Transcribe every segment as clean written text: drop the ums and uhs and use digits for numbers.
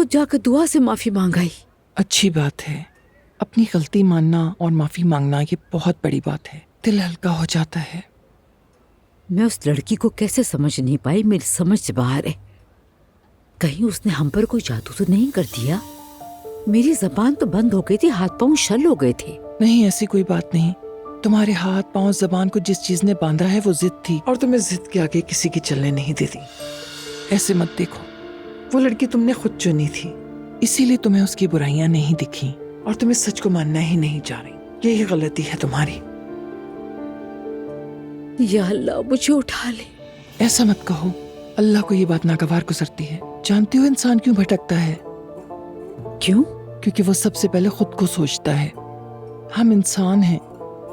खुद जाकर दुआ से माफी मांगाई। अच्छी बात है, अपनी गलती मानना और माफी मांगना ये बहुत बड़ी बात है, दिल हल्का हो जाता है। मैं उस लड़की को कैसे समझ नहीं पाई, मेरी समझ से बाहर है। कहीं उसने हम पर कोई जादू तो नहीं कर दिया? मेरी जबान तो बंद हो गई थी, हाथ पांव शल हो गए थे। नहीं, ऐसी कोई बात नहीं। तुम्हारे हाथ पांव जबान को जिस चीज ने बांधा है वो जिद थी, और तुम्हें जिद के आगे किसी की चलने नहीं देती। ऐसे मत देखो, वो लड़की तुमने खुद चुनी थी, इसीलिए तुम्हें उसकी बुराइयां नहीं दिखी और तुम्हें सच को मानना ही नहीं चाह रही। यही गलती है तुम्हारी। या अल्लाह मुझे उठा ले। ऐसा मत कहो, अल्लाह को ये बात नागवार गुजरती है। जानती हो इंसान क्यों भटकता है? क्यों? क्योंकि वो सबसे पहले खुद को सोचता है। हम इंसान हैं,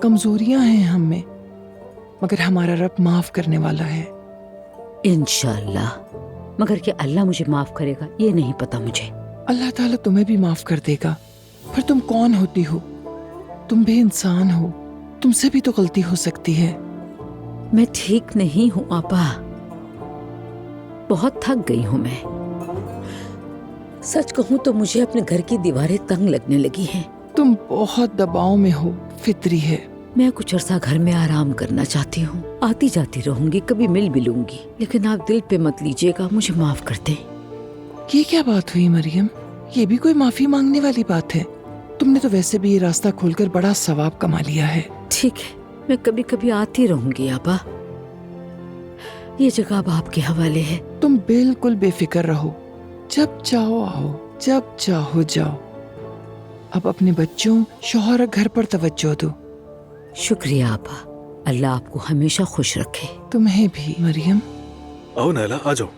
कमजोरियां हैं हम में, मगर हमारा रब माफ करने वाला है। इंशाअल्लाह, मगर क्या अल्लाह मुझे माफ करेगा ये नहीं पता मुझे। अल्लाह ताला तुम्हें भी माफ कर देगा। फिर तुम कौन होती हो? तुम भी इंसान हो, तुमसे भी तो गलती हो सकती है। मैं ठीक नहीं हूँ आपा, बहुत थक गई हूँ मैं। सच कहूँ तो मुझे अपने घर की दीवारें तंग लगने लगी हैं। तुम बहुत दबाव में हो, फितरी है। मैं कुछ अरसा घर में आराम करना चाहती हूँ। आती जाती रहूंगी, कभी मिल भी लूंगी, लेकिन आप दिल पे मत लीजिएगा, मुझे माफ कर दें। ये क्या बात हुई मरियम? ये भी कोई माफी मांगने वाली बात है? तुमने तो वैसे भी ये रास्ता खोलकर बड़ा सवाब कमा लिया है। ठीक है, मैं कभी कभी आती रहूंगी आपा। ये जगह अब आपके हवाले है। तुम बिल्कुल बेफिक्र रहो, जब चाहो आओ, जब चाहो जाओ। अब अपने बच्चों, शौहर और घर पर तवज्जो दो। शुक्रिया आपा, अल्लाह आपको हमेशा खुश रखे। तुम्हें भी मरियम। आओ नैला, आ जाओ।